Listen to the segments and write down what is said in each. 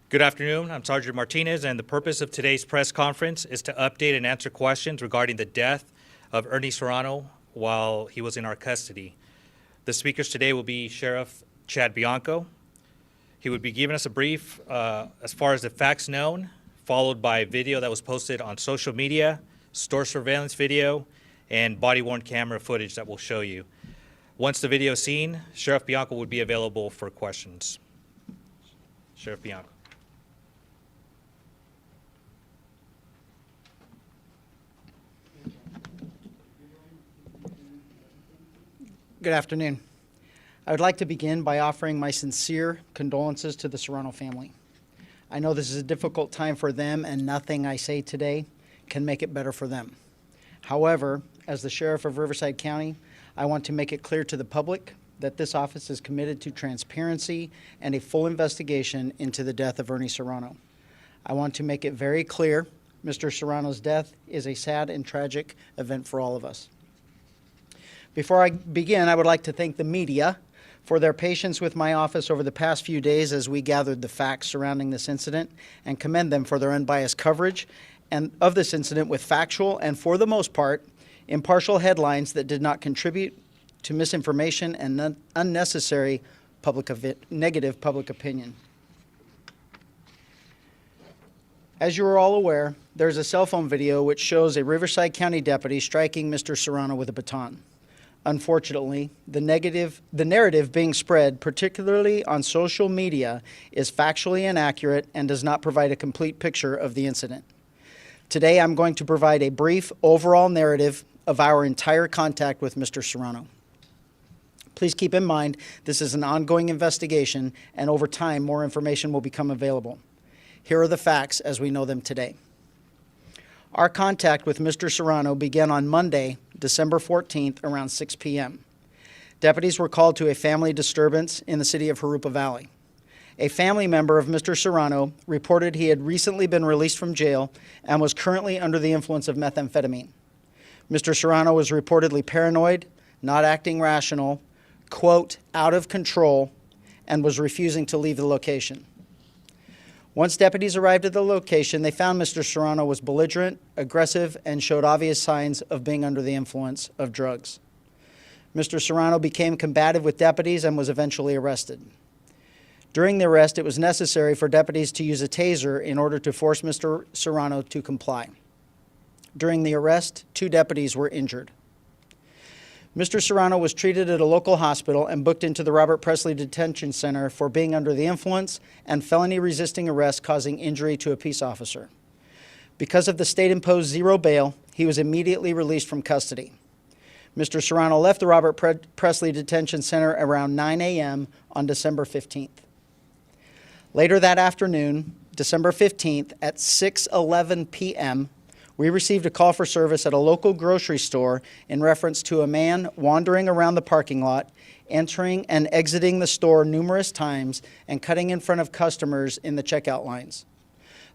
Good afternoon. I'm Sergeant Martinez, and the purpose of today's press conference is to update and answer questions regarding the death of Ernie Serrano while he was in our custody. The speakers today will be Sheriff Chad Bianco. He would be giving us a brief as far as the facts known, followed by video that was posted on social media, store surveillance video, and body-worn camera footage that we'll show you. Once the video is seen, Sheriff Bianco would be available for questions. Sheriff Bianco. Good afternoon. I would like to begin by offering my sincere condolences to the Serrano family. I know this is a difficult time for them, and nothing I say today can make it better for them. However, as the Sheriff of Riverside County, I want to make it clear to the public that this office is committed to transparency and a full investigation into the death of Ernie Serrano. I want to make it very clear, Mr. Serrano's death is a sad and tragic event for all of us. Before I begin, I would like to thank the media for their patience with my office over the past few days as we gathered the facts surrounding this incident, and commend them for their unbiased coverage of this incident with factual and, for the most part, impartial headlines that did not contribute to misinformation and unnecessary negative public opinion. As you are all aware, there's a cell phone video which shows a Riverside County deputy striking Mr. Serrano with a baton. Unfortunately, the narrative being spread, particularly on social media, is factually inaccurate and does not provide a complete picture of the incident. Today, I'm going to provide a brief overall narrative of our entire contact with Mr. Serrano. Please keep in mind, this is an ongoing investigation, and over time, more information will become available. Here are the facts as we know them today. Our contact with Mr. Serrano began on Monday, December 14th, around 6 p.m. Deputies were called to a family disturbance in the city of Jurupa Valley. A family member of Mr. Serrano reported he had recently been released from jail and was currently under the influence of methamphetamine. Mr. Serrano was reportedly paranoid, not acting rational, quote, out of control, and was refusing to leave the location. Once deputies arrived at the location, they found Mr. Serrano was belligerent, aggressive, and showed obvious signs of being under the influence of drugs. Mr. Serrano became combative with deputies and was eventually arrested. During the arrest, it was necessary for deputies to use a taser in order to force Mr. Serrano to comply. During the arrest, 2 deputies were injured. Mr. Serrano was treated at a local hospital and booked into the Robert Presley Detention Center for being under the influence and felony resisting arrest causing injury to a peace officer. Because of the state-imposed zero bail, he was immediately released from custody. Mr. Serrano left the Robert Presley Detention Center around 9 a.m. on December 15th. Later that afternoon, December 15th at 6:11 p.m., we received a call for service at a local grocery store in reference to a man wandering around the parking lot, entering and exiting the store numerous times, and cutting in front of customers in the checkout lines.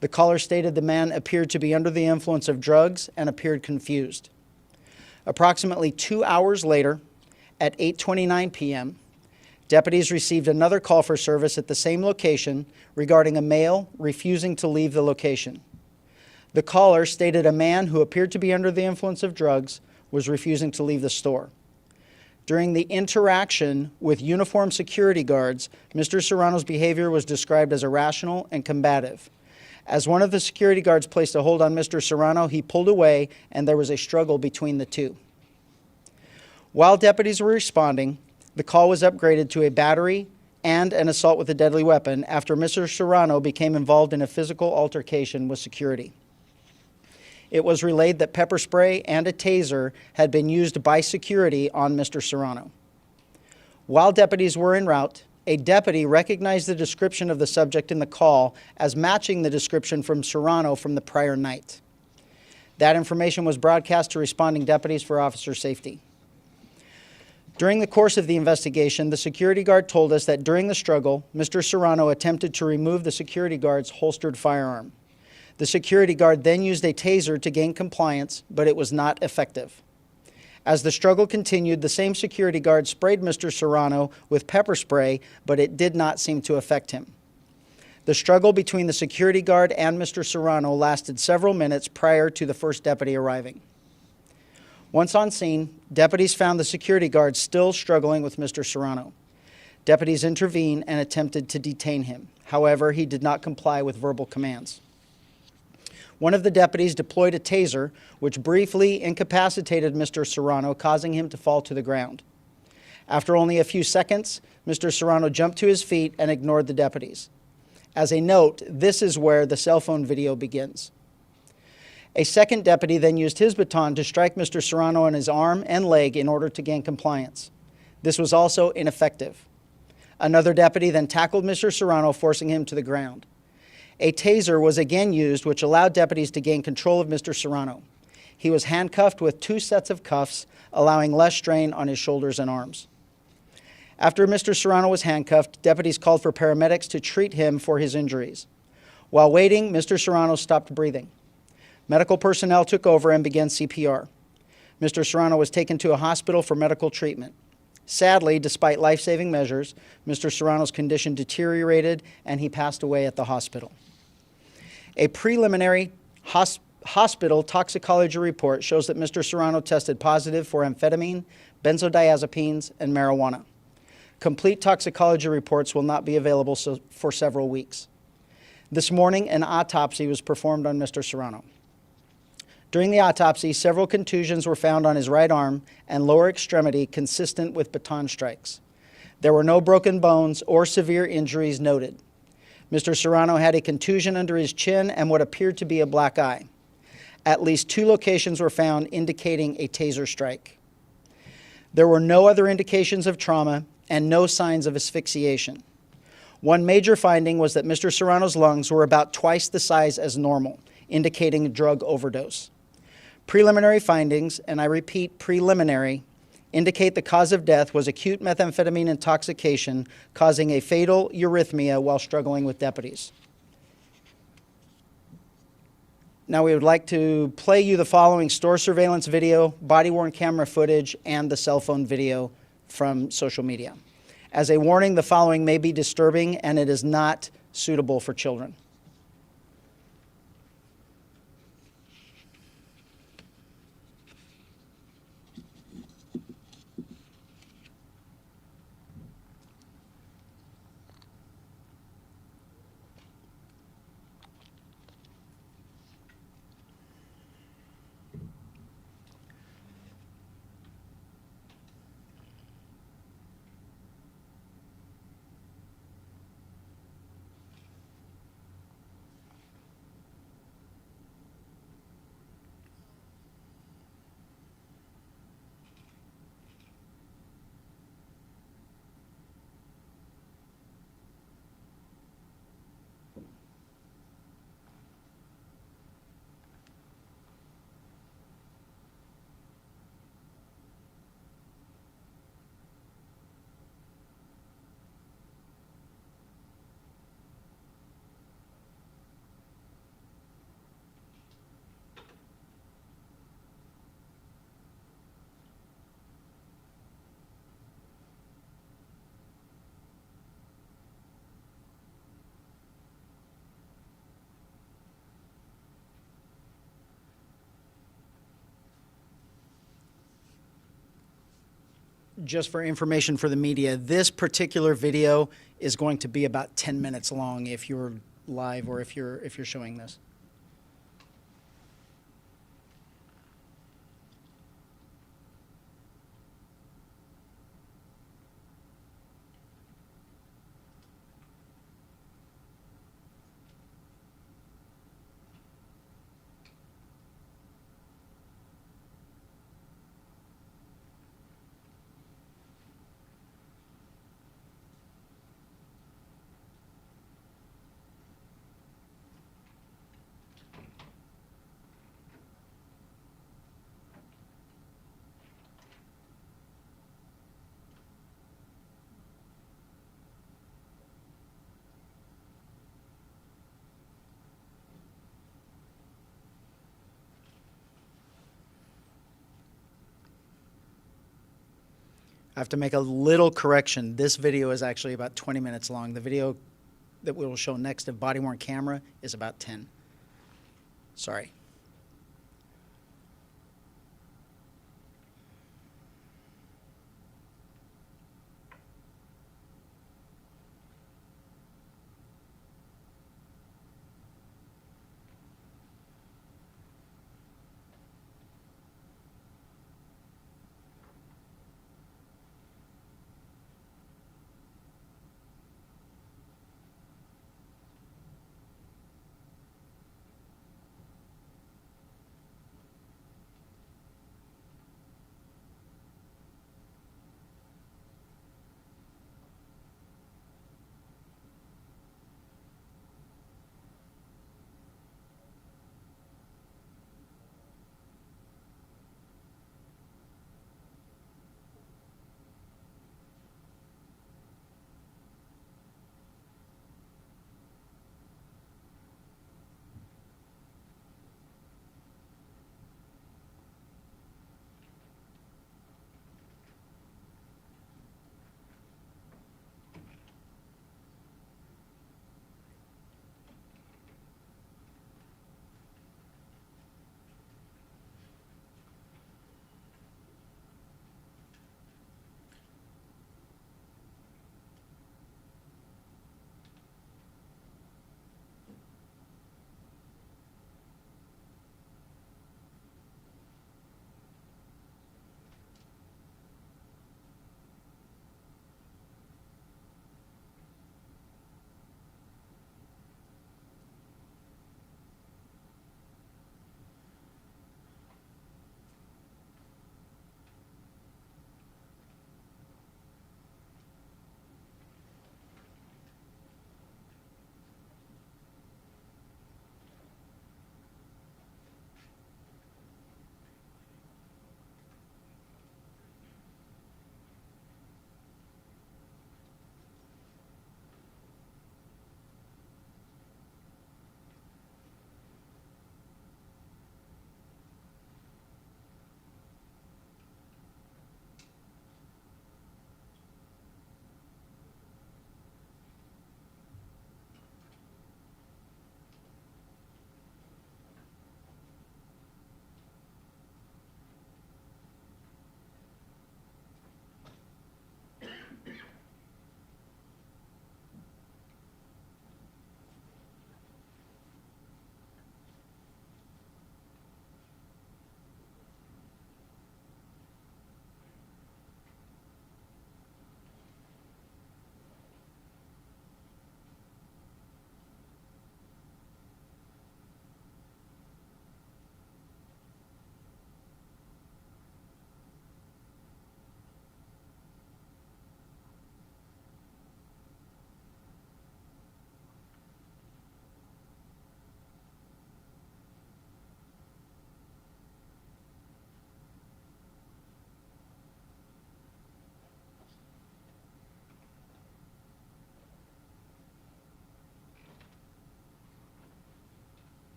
The caller stated the man appeared to be under the influence of drugs and appeared confused. Approximately 2 hours later, at 8:29 p.m., deputies received another call for service at the same location regarding a male refusing to leave the location. The caller stated a man who appeared to be under the influence of drugs was refusing to leave the store. During the interaction with uniformed security guards, Mr. Serrano's behavior was described as irrational and combative. As one of the security guards placed a hold on Mr. Serrano, he pulled away and there was a struggle between the two. While deputies were responding, the call was upgraded to a battery and an assault with a deadly weapon after Mr. Serrano became involved in a physical altercation with security. It was relayed that pepper spray and a taser had been used by security on Mr. Serrano. While deputies were en route, a deputy recognized the description of the subject in the call as matching the description from Serrano from the prior night. That information was broadcast to responding deputies for officer safety. During the course of the investigation, the security guard told us that during the struggle, Mr. Serrano attempted to remove the security guard's holstered firearm. The security guard then used a taser to gain compliance, but it was not effective. As the struggle continued, the same security guard sprayed Mr. Serrano with pepper spray, but it did not seem to affect him. The struggle between the security guard and Mr. Serrano lasted several minutes prior to the first deputy arriving. Once on scene, deputies found the security guard still struggling with Mr. Serrano. Deputies intervened and attempted to detain him. However, he did not comply with verbal commands. One of the deputies deployed a taser, which briefly incapacitated Mr. Serrano, causing him to fall to the ground. After only a few seconds, Mr. Serrano jumped to his feet and ignored the deputies. As a note, this is where the cell phone video begins. A second deputy then used his baton to strike Mr. Serrano on his arm and leg in order to gain compliance. This was also ineffective. Another deputy then tackled Mr. Serrano, forcing him to the ground. A taser was again used, which allowed deputies to gain control of Mr. Serrano. He was handcuffed with 2 sets of cuffs, allowing less strain on his shoulders and arms. After Mr. Serrano was handcuffed, deputies called for paramedics to treat him for his injuries. While waiting, Mr. Serrano stopped breathing. Medical personnel took over and began CPR. Mr. Serrano was taken to a hospital for medical treatment. Sadly, despite life-saving measures, Mr. Serrano's condition deteriorated and he passed away at the hospital. A preliminary hospital toxicology report shows that Mr. Serrano tested positive for amphetamine, benzodiazepines, and marijuana. Complete toxicology reports will not be available for several weeks. This morning, an autopsy was performed on Mr. Serrano. During the autopsy, several contusions were found on his right arm and lower extremity consistent with baton strikes. There were no broken bones or severe injuries noted. Mr. Serrano had a contusion under his chin and what appeared to be a black eye. At least 2 locations were found indicating a taser strike. There were no other indications of trauma and no signs of asphyxiation. One major finding was that Mr. Serrano's lungs were about twice the size as normal, indicating a drug overdose. Preliminary findings, and I repeat preliminary, indicate the cause of death was acute methamphetamine intoxication causing a fatal arrhythmia while struggling with deputies. Now we would like to play you the following store surveillance video, body-worn camera footage, and the cell phone video from social media. As a warning, the following may be disturbing and it is not suitable for children. Just for information for the media, this particular video is going to be about 10 minutes long if you're live or if you're showing this. I have to make a little correction. This video is actually about 20 minutes long. The video that we will show next of body-worn camera is about 10. Sorry.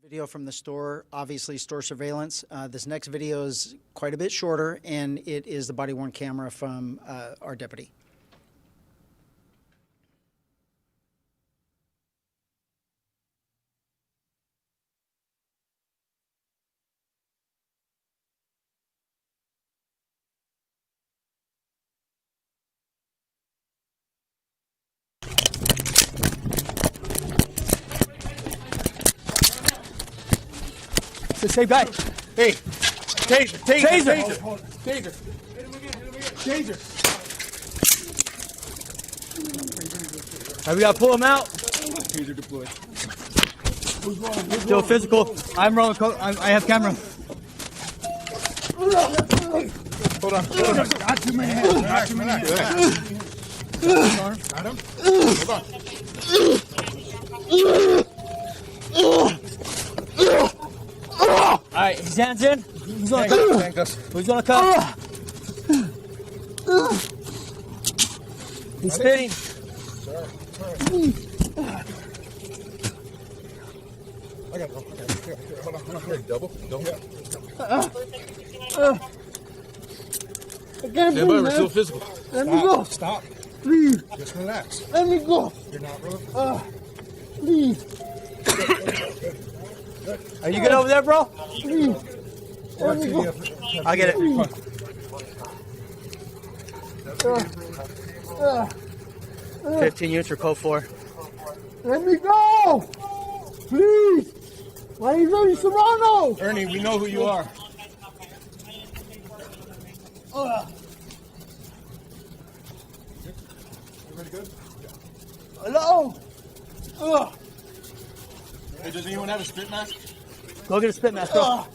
Video from the store, obviously store surveillance. This next video is quite a bit shorter, and it is the body-worn camera from our deputy. It's the same guy. Hey, taser, taser, Taser. taser. All right, we gotta pull him out. Taser deployed. Do a physical. I'm rolling. I have camera. Hold on. Not too many hands. Not too many hands. Got him. Hold on. All right, his hands in. Who's gonna cut? Handcuffs. Who's gonna cut? He's spitting. I got him. Here, hold on. Here, double. Stand by, we're still physical. Let me go. Stop. Please. Just relax. Let me go. You're not, bro. Please. Are you good over there, bro? Please. Let me go. I'll get it. 15 units for code 4. Let me go. Please. Why is Ernie Serrano? Ernie, we know who you are. Everybody good? Hello. Hey, does anyone have a spit mask? Go get a spit mask, bro.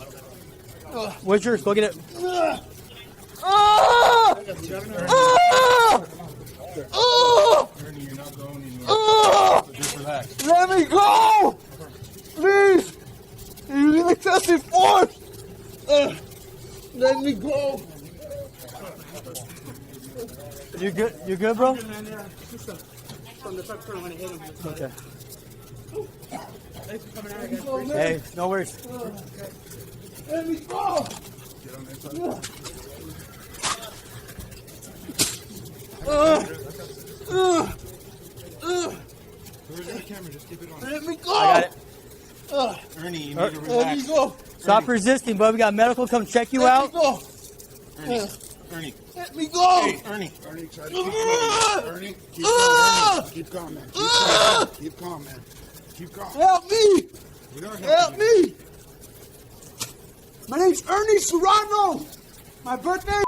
Where's yours? Go get it. Ernie, you're not going anywhere. So just relax. Let me go. Please. You're using excessive force. Let me go. You good? You good, bro? Okay. Hey, no worries. Let me go. Where's the camera? Just keep it on. Let me go. I got it. Ernie, you need to Let me relax. go. Stop resisting, bud. We got medical come check you out. Let me go. Ernie. Let me go. Hey, Ernie. Ernie, try to keep calm. Ernie, keep calm. Ernie, keep calm, man. Keep calm, man. Keep calm. Help me. We are Help helping you. me. My name's Ernie Serrano. My birthday.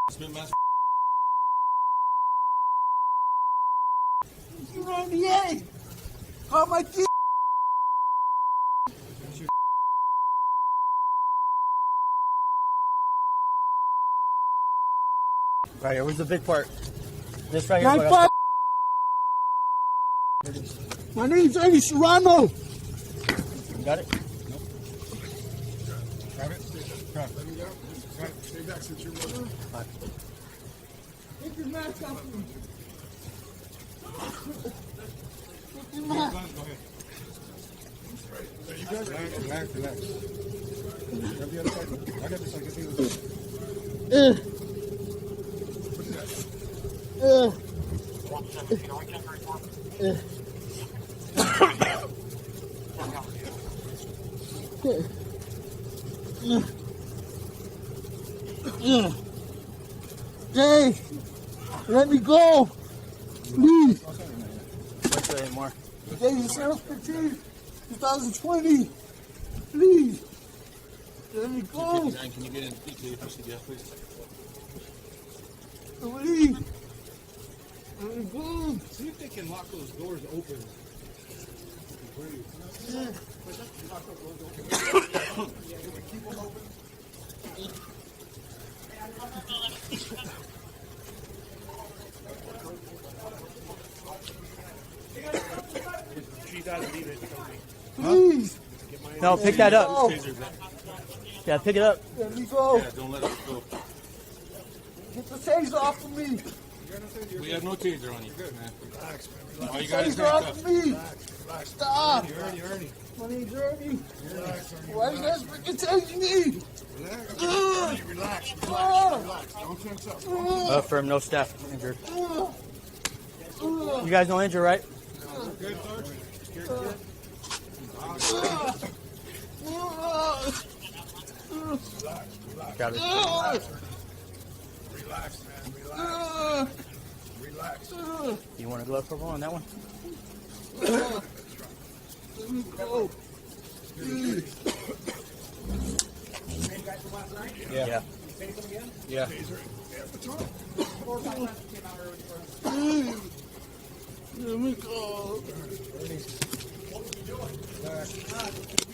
Spit mask. You're on the A. Call my kid. Right here. Where's the big part? This right here. My My name's Ernie Serrano. You got it? Grab it. Grab it. Let me go. Grab it. Stay back since you're moving. Take your mask off me. Take your Go mask. ahead. Are you good? Relax, relax. Grab the other side. I got this side. Get the other side. What is that? Hey, let me go. Please. What's there anymore? Hey, Sheriff 15, 2020. Please. Let me go. Can you get in the CDF, please? Please. Let me go. See if they can lock those doors open. Keep them open. Please. No, pick that up. Yeah, pick it up. Let me go. Yeah, don't let it go. Get the taser off of me. We have no taser on you. Good, man. Relax, man. All you got is Taser off handcuffs. me. Relax. Stop. Ernie. My name's Ernie. Relax, Ernie. Why you guys freaking tasing me? Relax. Ernie, relax. Relax. Don't tense up. Firm, no staff injured. You guys no injured, right? Good, Sergeant. Got it. Relax, man. Relax. Relax. You want a glove purple on that one? Let me go. Yeah. Yeah. Let me go.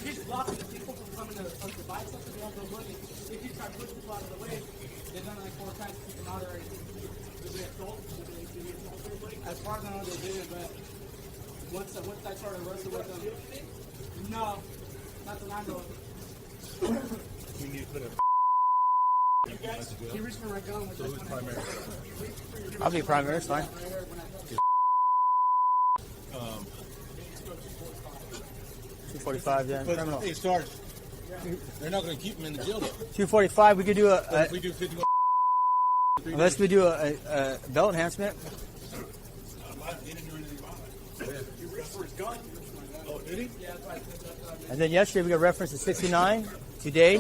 He's blocking the people from coming to buy something. They don't go looking. If you try to push people out of the way, they're done it like 4 times to keep them out already. Did they assault? Did they assault everybody? As far as I know, they did, but once I started wrestling with them, no, not that I know of. We need to put a. He reached for my gun. So who's primary? I'll be primary, it's fine. 245 then. Criminal. Hey, Sarge. They're not going to keep him in the jail, though. 245, we could do If we do 51. unless we do a belt enhancement. He didn't do anything about it. He reached for his gun. Oh, did he? And then yesterday we got reference to 69. Today,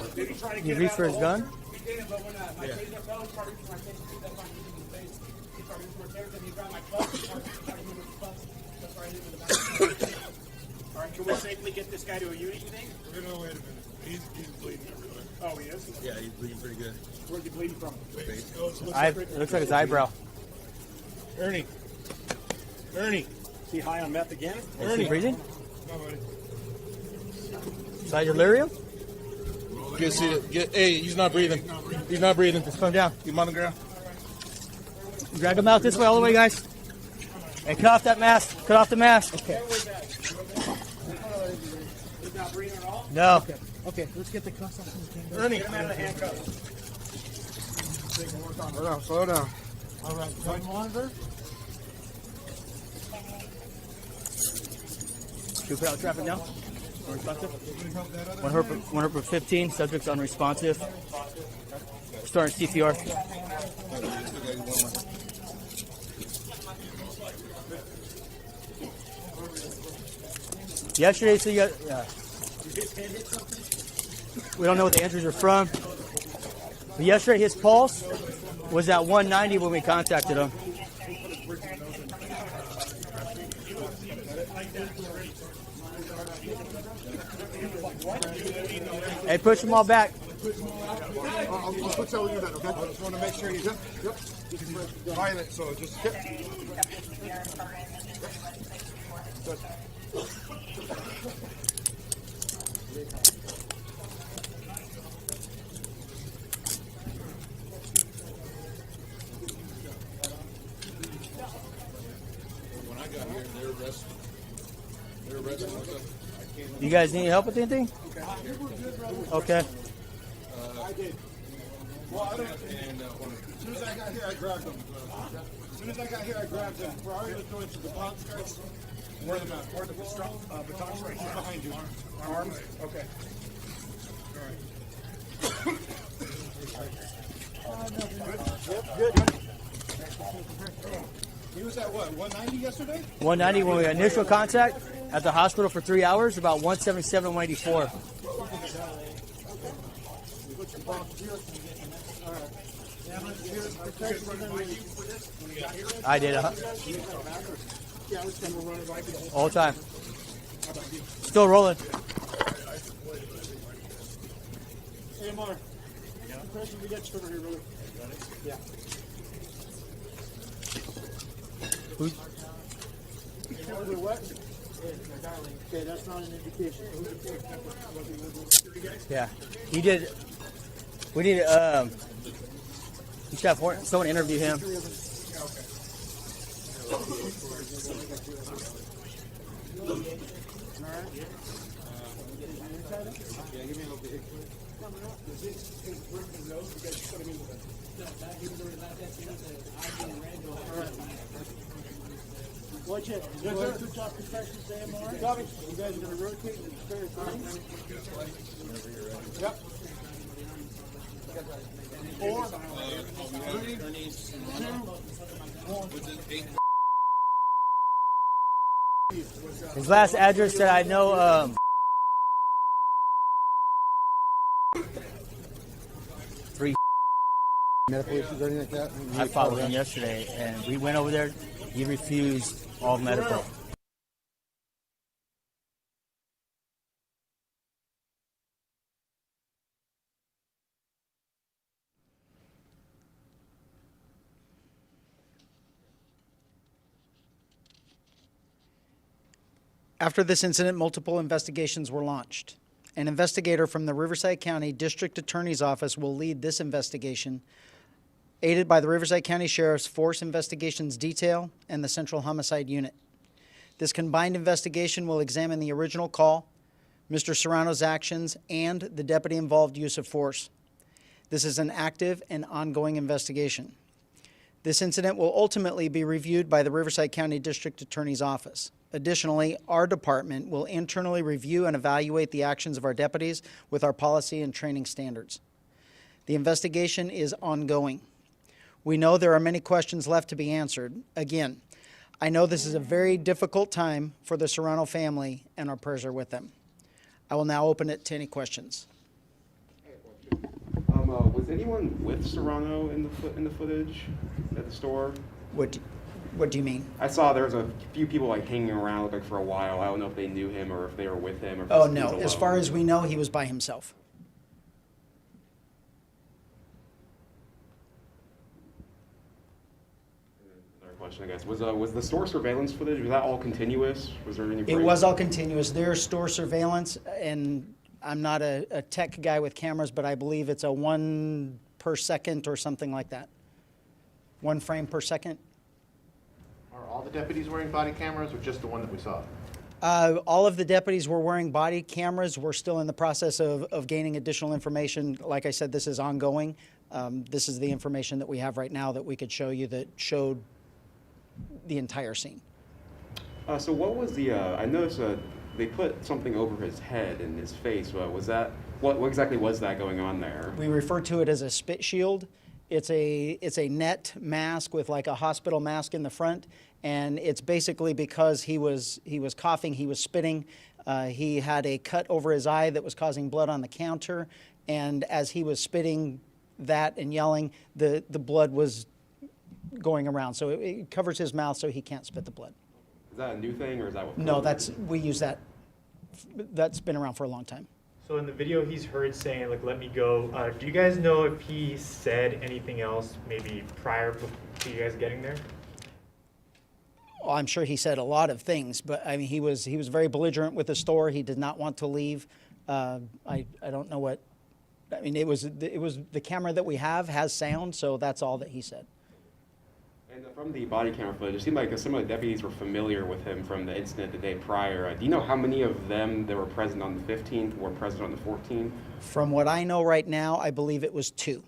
he reached for his gun. He did it, but when my taser fell, he started reaching my taser. That's why he hit him in the face. He started reaching for a taser, and he grabbed my cuffs. He started hit him with the cuffs. That's why I hit him in the back. All right, can we safely get this guy to a unit, you think? No, wait a minute. He's bleeding everywhere. Oh, he is? Yeah, he's bleeding pretty good. Where's he bleeding from? It looks like his eyebrow. Ernie. Is he high on meth again? Is he breathing? No, buddy. Is that delirium? Get seated. Hey, he's not breathing. He's not breathing. Just come down. Keep him on the ground. Drag him out this way all the way, guys. And cut off that mask. Cut off the mask. Okay. He's not breathing at all? No. Okay, let's get the cuffs off. Ernie. Get him out of the handcuffs. Slow down, slow down. All right, gun monitor. Should we put out traffic now? Unresponsive? 100 per 15. Subject's unresponsive. Starting CPR. Yesterday, so you got. We don't know what the injuries are from. But yesterday, his pulse was at 190 when we contacted him. Hey, push them all back. I'll put that with you then, okay? I just want to make sure he's up. Yep. He's violent, so just. Yep. Good. When I got here, they were arrested. You guys need help with anything? Okay. I did. Well, I don't. And as soon as I got here, I grabbed them. As soon as I got here, I grabbed them. Ferrari was going to the box guys. Where the baton's right here behind you. Arms? Okay. Good. He was at what, 190 yesterday? 190 when we got initial contact at the hospital for 3 hours, about 177, 184. I did, all the time. Still rolling. AMR. We got sugar here, really. Yeah. Okay, that's not an indication. Yeah, he did. We need you should have someone interview him. Watch it. Yes, sir. Good job, professionals, AMR. Copy. You guys are gonna rotate and spare time. Yep. 4, 3, 2, 1. His last address that I know, three. Medical issues or anything like that? I followed him yesterday, and we went over there. He refused all medical. After this incident, multiple investigations were launched. An investigator from the Riverside County District Attorney's Office will lead this investigation, aided by the Riverside County Sheriff's Force Investigations Detail and the Central Homicide Unit. This combined investigation will examine the original call, Mr. Serrano's actions, and the deputy-involved use of force. This is an active and ongoing investigation. This incident will ultimately be reviewed by the Riverside County District Attorney's Office. Additionally, our department will internally review and evaluate the actions of our deputies with our policy and training standards. The investigation is ongoing. We know there are many questions left to be answered. Again, I know this is a very difficult time for the Serrano family, and our prayers are with them. I will now open it to any questions. Was anyone with Serrano in the footage at the store? What do you mean? I saw there was a few people like hanging around like for a while. I don't know if they knew him or if they were with him. Or if Oh, he was no. As alone. far as we know, he was by himself. Another question, I guess, was the store surveillance footage, was that all continuous? Was there any? It was all continuous. There's store surveillance, and I'm not a tech guy with cameras, but I believe it's a 1 per second or something like that. 1 frame per second. Are all the deputies wearing body cameras or just the one that we saw? All of the deputies were wearing body cameras. We're still in the process of gaining additional information. Like I said, this is ongoing. This is the information that we have right now that we could show you that showed the entire scene. So what was the? I noticed they put something over his head and his face. Was that what exactly was that going on there? We refer to it as a spit shield. It's a net mask with like a hospital mask in the front, and it's basically because he was coughing, he was spitting. He had a cut over his eye that was causing blood on the counter, and as he was spitting that and yelling, the blood was going around. So it covers his mouth so he can't spit the blood. Is that a new thing or is that what? No, we use that. That's been around for a long time. So in the video, he's heard saying, like, let me go. Do you guys know if he said anything else maybe prior to you guys getting there? Well, I'm sure he said a lot of things, but I mean, he was very belligerent with the store. He did not want to leave. I don't know what, I mean, it was the camera that we have has sound, so that's all that he said. And from the body camera footage, it seemed like some of the deputies were familiar with him from the incident the day prior. Do you know how many of them that were present on the 15th were present on the 14th? From what I know right now, I believe it was 2.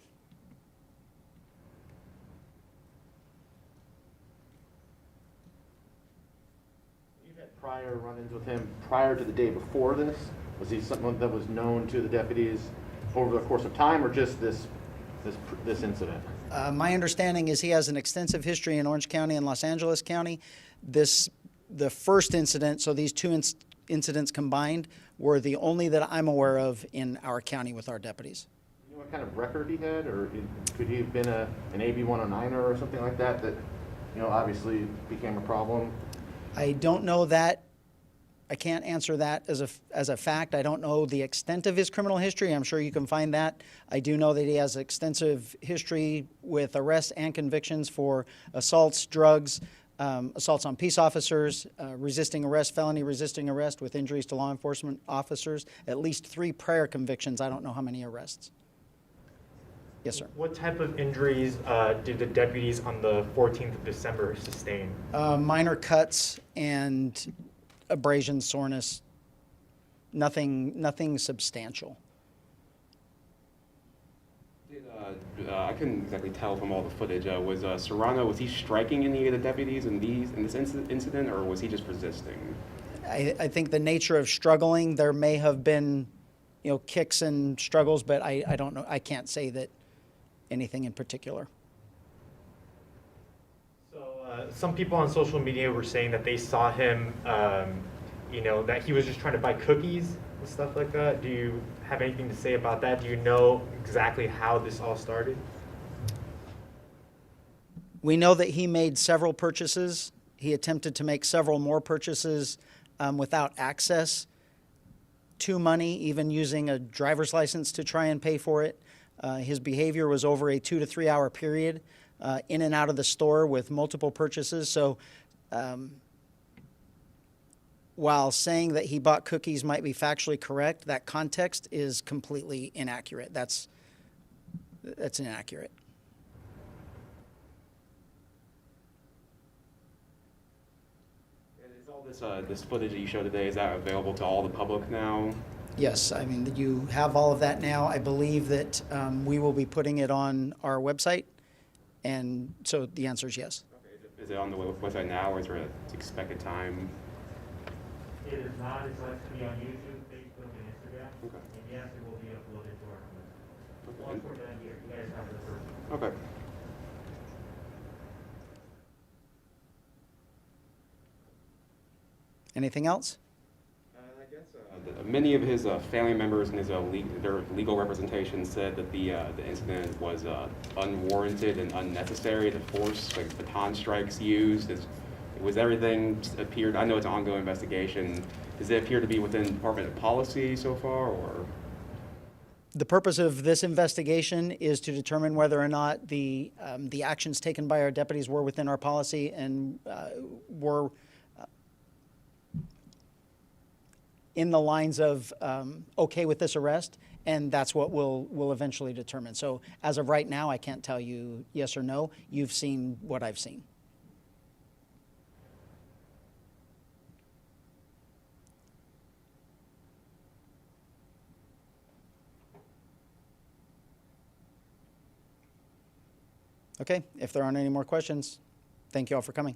You've had prior run-ins with him prior to the day before this? Was he someone that was known to the deputies over the course of time, or just this incident? My understanding is he has an extensive history in Orange County and Los Angeles County. The first incident, so these 2 incidents combined, were the only that I'm aware of in our county with our deputies. You know what kind of record he had, or could he have been an AB 109er or something like that obviously became a problem? I don't know that. I can't answer that as a fact. I don't know the extent of his criminal history. I'm sure you can find that. I do know that he has extensive history with arrests and convictions for assaults, drugs, assaults on peace officers, resisting arrest, felony resisting arrest with injuries to law enforcement officers, at least 3 prior convictions. I don't know how many arrests. Yes, sir. What type of injuries did the deputies on the 14th of December sustain? Minor cuts and abrasion, soreness, nothing substantial. I couldn't exactly tell from all the footage. Was Serrano, was he striking any of the deputies in this incident, or was he just resisting? I think the nature of struggling, there may have been, kicks and struggles, but I don't know. I can't say that anything in particular. So some people on social media were saying that they saw him, that he was just trying to buy cookies and stuff like that. Do you have anything to say about that? Do you know exactly how this all started? We know that he made several purchases. He attempted to make several more purchases without access to money, even using a driver's license to try and pay for it. His behavior was over a 2 to 3 hour period in and out of the store with multiple purchases. So while saying that he bought cookies might be factually correct, that context is completely inaccurate. That's inaccurate. And is all this footage that you showed today, is that available to all the public now? Yes, I mean, you have all of that now. I believe that we will be putting it on our website, and so the answer is yes. Okay. Is it on the website now, or is there an expected time? It is not. It's going to be on YouTube, Facebook, and Instagram. Okay. And yes, it will be uploaded to our website. Okay. Once we're done here, you guys have the first. Okay. Anything else? I guess many of his family members and their legal representation said that the incident was unwarranted and unnecessary. The force, like baton strikes used, was everything appeared. I know it's an ongoing investigation. Does it appear to be within Department of Policy so far, or? The purpose of this investigation is to determine whether or not the actions taken by our deputies were within our policy and were in the lines of okay with this arrest, and that's what we'll eventually determine. So as of right now, I can't tell you yes or no. You've seen what I've seen. Okay, if there aren't any more questions, thank you all for coming.